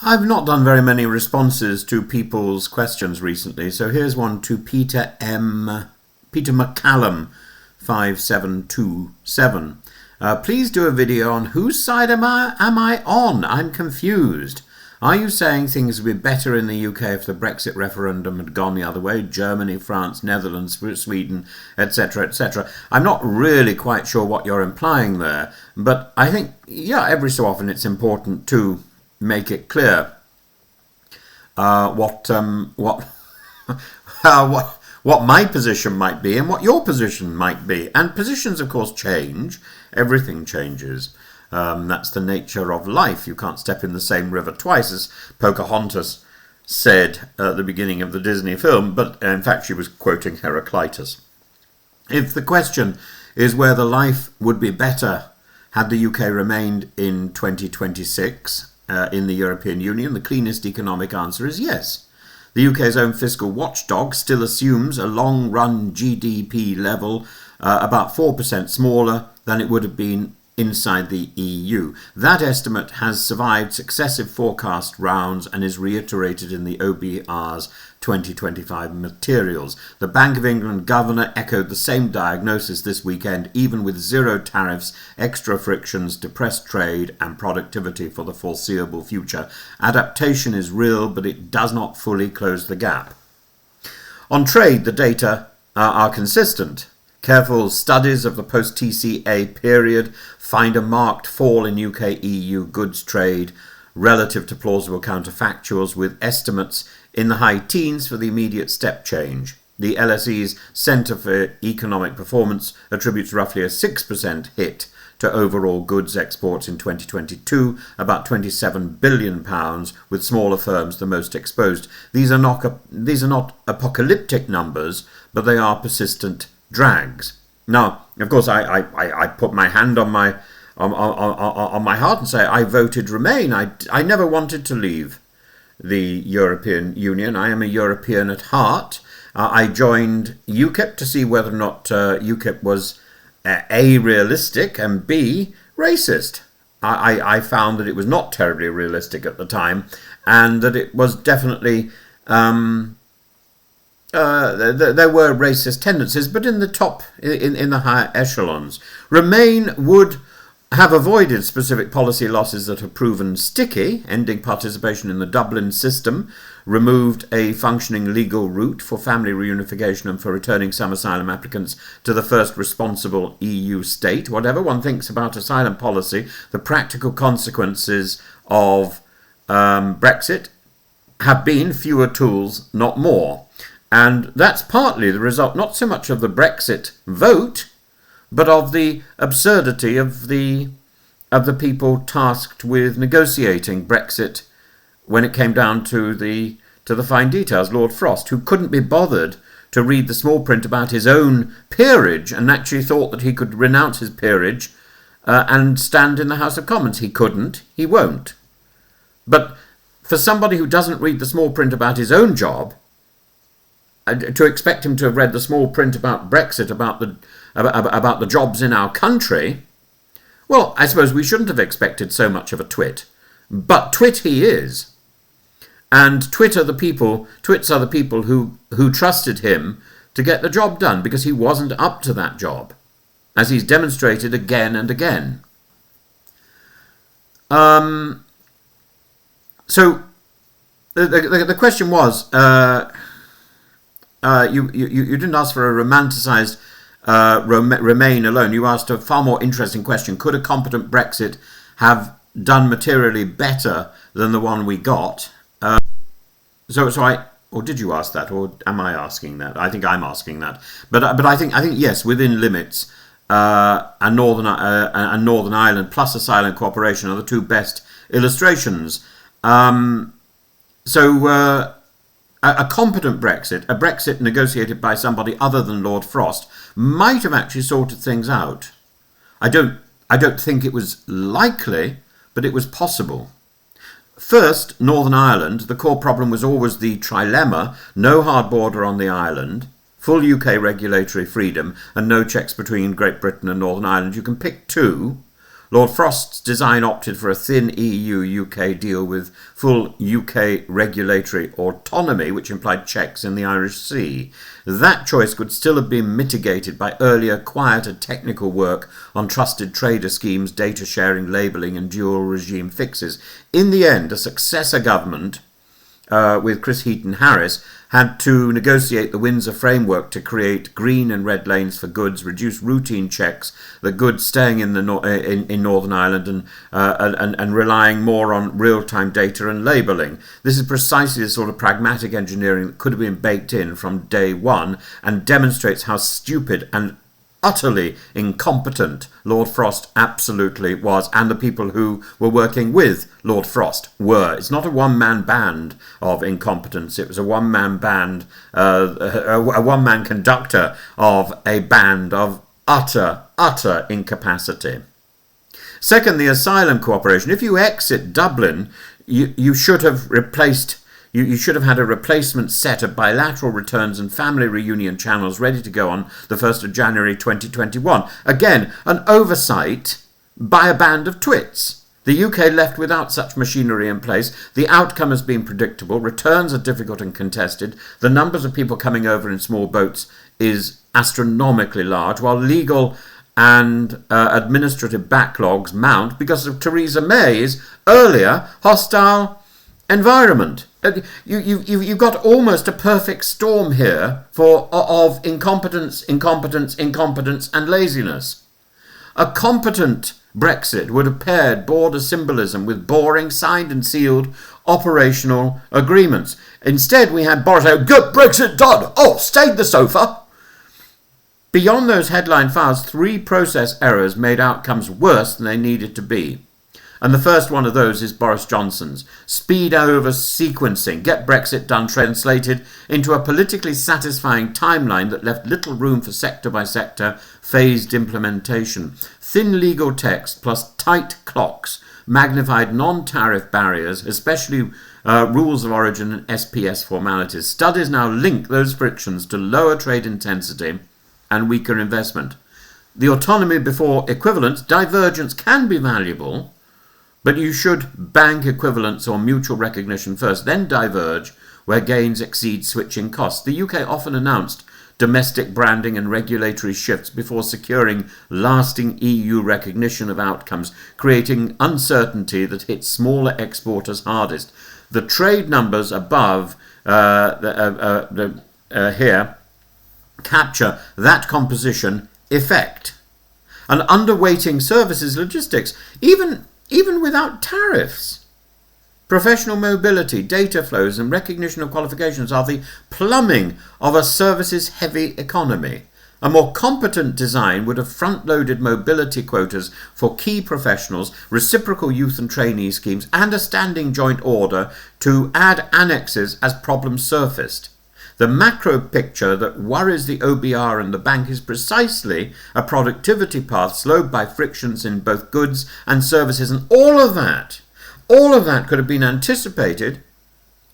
I've not done very many responses to people's questions recently, so here's one to Peter McCallum 5727. Please do a video on whose side am I on? I'm confused. Are you saying things would be better in the UK if the Brexit referendum had gone the other way? Germany, France, Netherlands, Sweden, etc., etc. I'm not really quite sure what you're implying there, but I think, yeah, every so often it's important to make it clear what my position might be and what your position might be. And positions, of course, change. Everything changes. That's the nature of life. You can't step in the same river twice, as Pocahontas said at the beginning of the Disney film, but in fact she was quoting Heraclitus. If the question is whether life would be better had the UK remained in 2026 in the European Union, the cleanest economic answer is yes. The UK's own fiscal watchdog still assumes a long-run GDP level about 4% smaller than it would have been inside the EU. That estimate has survived successive forecast rounds and is reiterated in the OBR's 2025 materials. The Bank of England governor echoed the same diagnosis this weekend. Even with zero tariffs, extra frictions, depressed trade and productivity for the foreseeable future, adaptation is real, but it does not fully close the gap. On trade, the data are consistent. Careful studies of the post-TCA period find a marked fall in UK-EU goods trade relative to plausible counterfactuals, with estimates in the high teens for the immediate step change. The LSE's Centre for Economic Performance attributes roughly a 6% hit to overall goods exports in 2022, about £27 billion, with smaller firms the most exposed. These are not apocalyptic numbers, but they are persistent drags. Now, of course, I put my hand on my heart and say I voted Remain. I never wanted to leave the European Union. I am a European at heart. I joined UKIP to see whether or not UKIP was A, realistic, and B, racist. I found that it was not terribly realistic at the time, and that it was definitely there were racist tendencies, but in the top, in the higher echelons. Remain would have avoided specific policy losses that have proven sticky, ending participation in the Dublin system, removed a functioning legal route for family reunification and for returning some asylum applicants to the first responsible EU state. Whatever one thinks about asylum policy, the practical consequences of Brexit have been fewer tools, not more. And that's partly the result, not so much of the Brexit vote, but of the absurdity of the people tasked with negotiating Brexit when it came down to the fine details. Lord Frost, who couldn't be bothered to read the small print about his own peerage and actually thought that he could renounce his peerage and stand in the House of Commons. He couldn't, he won't. But for somebody who doesn't read the small print about his own job, to expect him to have read the small print about Brexit, about the jobs in our country, well, I suppose we shouldn't have expected so much of a twit. But twit he is. And twits are the people who trusted him to get the job done, because he wasn't up to that job, as he's demonstrated again and again. So the question was, you didn't ask for a romanticised Remain alone. You asked a far more interesting question. Could a competent Brexit have done materially better than the one we got? Or did you ask that, or am I asking that? I think I'm asking that. But I think yes, within limits, and Northern Ireland plus asylum cooperation are the two best illustrations. A competent Brexit, a Brexit negotiated by somebody other than Lord Frost, might have actually sorted things out. I don't think it was likely, but it was possible. First, Northern Ireland, the core problem was always the trilemma: no hard border on the island, full UK regulatory freedom, and no checks between Great Britain and Northern Ireland. You can pick two. Lord Frost's design opted for a thin EU-UK deal with full UK regulatory autonomy, which implied checks in the Irish Sea. That choice could still have been mitigated by earlier, quieter technical work on trusted trader schemes, data sharing, labelling and dual regime fixes. In the end, a successor government with Chris Heaton-Harris had to negotiate the Windsor framework to create green and red lanes for goods, reduce routine checks, the goods staying in in Northern Ireland and relying more on real-time data and labelling. This is precisely the sort of pragmatic engineering that could have been baked in from day one and demonstrates how stupid and utterly incompetent Lord Frost absolutely was, and the people who were working with Lord Frost were. It's not a one-man band of incompetence. It was a one-man band, a one-man conductor of a band of utter incapacity. Second, the asylum cooperation. If you exit Dublin, you should have replaced. You should have had a replacement set of bilateral returns and family reunion channels ready to go on the 1st of January 2021. Again, an oversight by a band of twits. The UK left without such machinery in place. The outcome has been predictable. Returns are difficult and contested. The numbers of people coming over in small boats is astronomically large, while legal and administrative backlogs mount because of Theresa May's earlier hostile environment. You've got almost a perfect storm here of incompetence, and laziness. A competent Brexit would have paired border symbolism with boring, signed and sealed operational agreements. Instead, we had Boris saying, "Good, Brexit done. Oh, stayed the sofa." Beyond those headline files, 3 process errors made outcomes worse than they needed to be. And the first one of those is Boris Johnson's. Speed over sequencing. Get Brexit done translated into a politically satisfying timeline that left little room for sector-by-sector phased implementation. Thin legal text plus tight clocks magnified non-tariff barriers, especially rules of origin and SPS formalities. Studies now link those frictions to lower trade intensity and weaker investment. The autonomy before equivalence, divergence can be valuable, but you should bank equivalence or mutual recognition first, then diverge where gains exceed switching costs. The UK often announced domestic branding and regulatory shifts before securing lasting EU recognition of outcomes, creating uncertainty that hits smaller exporters hardest. The trade numbers above here capture that composition effect. And underweighting services logistics, even without tariffs. Professional mobility, data flows and recognition of qualifications are the plumbing of a services-heavy economy. A more competent design would have front-loaded mobility quotas for key professionals, reciprocal youth and trainee schemes, and a standing joint order to add annexes as problems surfaced. The macro picture that worries the OBR and the bank is precisely a productivity path slowed by frictions in both goods and services, and all of that could have been anticipated,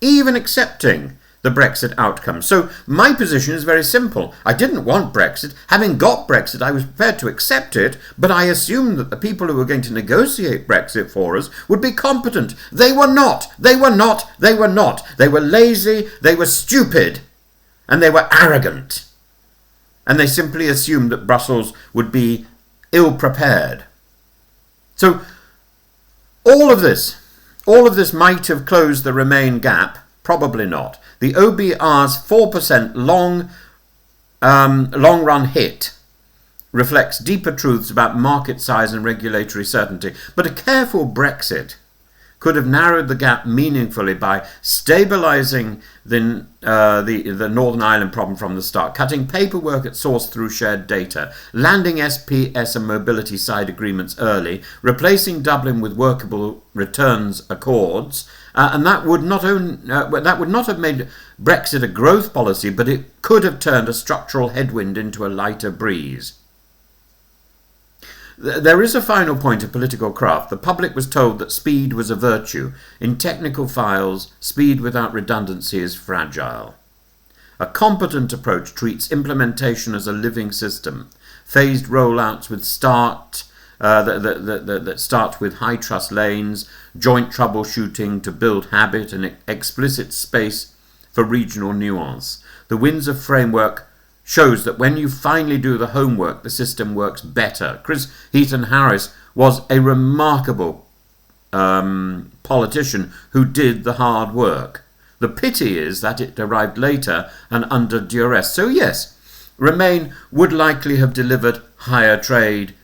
even accepting the Brexit outcome. So my position is very simple. I didn't want Brexit. Having got Brexit, I was prepared to accept it, but I assumed that the people who were going to negotiate Brexit for us would be competent. They were not. They were lazy, they were stupid, and they were arrogant. And they simply assumed that Brussels would be ill-prepared. So all of this might have closed the Remain gap. Probably not. The OBR's 4% long-run hit reflects deeper truths about market size and regulatory certainty. But a careful Brexit could have narrowed the gap meaningfully by stabilising the Northern Ireland problem from the start, cutting paperwork at source through shared data, landing SPS and mobility side agreements early, replacing Dublin with workable returns accords, and that would not have made Brexit a growth policy, but it could have turned a structural headwind into a lighter breeze. There is a final point of political craft. The public was told that speed was a virtue. In technical files, speed without redundancy is fragile. A competent approach treats implementation as a living system. Phased rollouts with start that start with high trust lanes, joint troubleshooting to build habit, and explicit space for regional nuance. The Windsor framework shows that when you finally do the homework, the system works better. Chris Heaton Harris was a remarkable politician who did the hard work. The pity is that it arrived later and under duress. So yes, Remain would likely have delivered higher trade,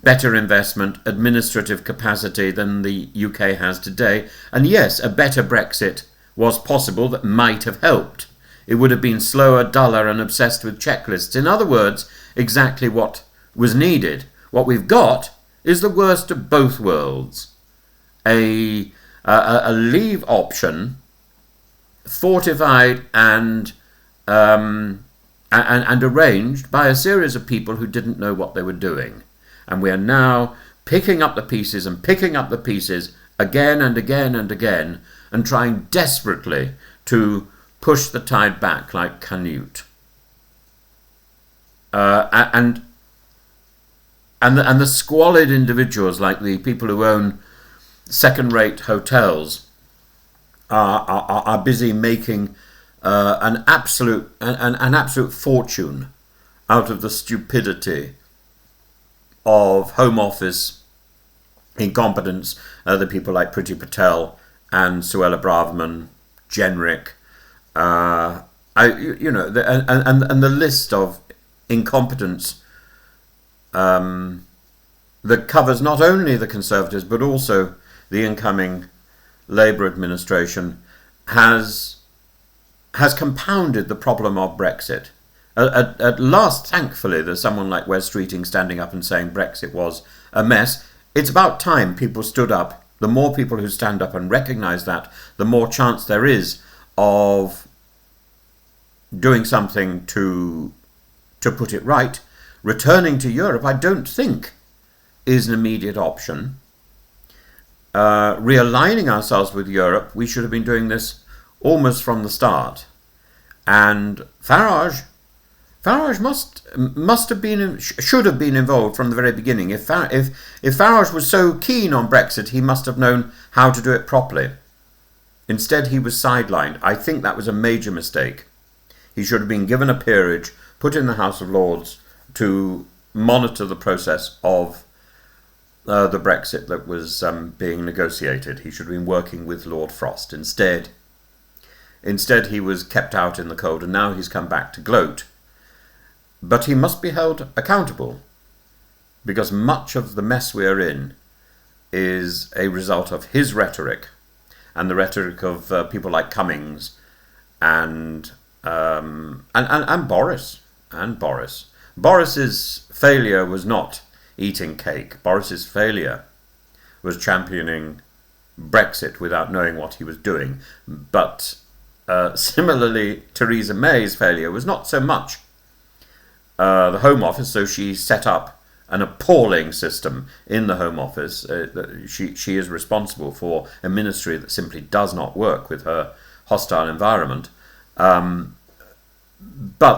better investment, administrative capacity than the UK has today. And yes, a better Brexit was possible that might have helped. It would have been slower, duller, and obsessed with checklists. In other words, exactly what was needed. What we've got is the worst of both worlds. A leave option, fortified and arranged by a series of people who didn't know what they were doing. And we are now picking up the pieces and picking up the pieces again and again and again, and trying desperately to push the tide back like Canute. And the squalid individuals, like the people who own second-rate hotels, are busy making an absolute fortune out of the stupidity of Home Office incompetence. The people like Priti Patel and Suella Braverman, Jenrick, and the list of incompetence that covers not only the Conservatives but also the incoming Labour administration has compounded the problem of Brexit. At last, thankfully, there's someone like Wes Streeting standing up and saying Brexit was a mess. It's about time people stood up. The more people who stand up and recognise that, the more chance there is of doing something to put it right. Returning to Europe, I don't think, is an immediate option. Realigning ourselves with Europe, we should have been doing this almost from the start. And Farage should have been involved from the very beginning. If Farage was so keen on Brexit, he must have known how to do it properly. Instead, he was sidelined. I think that was a major mistake. He should have been given a peerage, put in the House of Lords to monitor the process of the Brexit that was being negotiated. He should have been working with Lord Frost. Instead, he was kept out in the cold, and now he's come back to gloat. But he must be held accountable, because much of the mess we are in is a result of his rhetoric and the rhetoric of people like Cummings and Boris. Boris's failure was not eating cake. Boris's failure was championing Brexit without knowing what he was doing. But similarly, Theresa May's failure was not so much the Home Office, so she set up an appalling system in the Home Office. She is responsible for a ministry that simply does not work with her hostile environment. But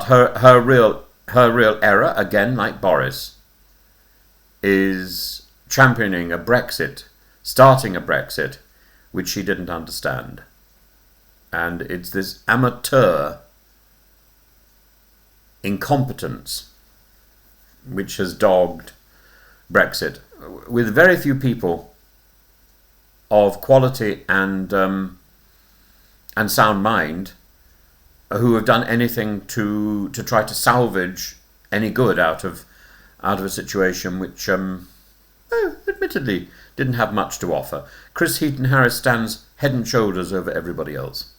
her real error, again like Boris, is championing a Brexit, starting a Brexit, which she didn't understand. And it's this amateur incompetence which has dogged Brexit, with very few people of quality and sound mind who have done anything to try to salvage any good out of a situation which admittedly didn't have much to offer. Chris Heaton Harris stands head and shoulders over everybody else.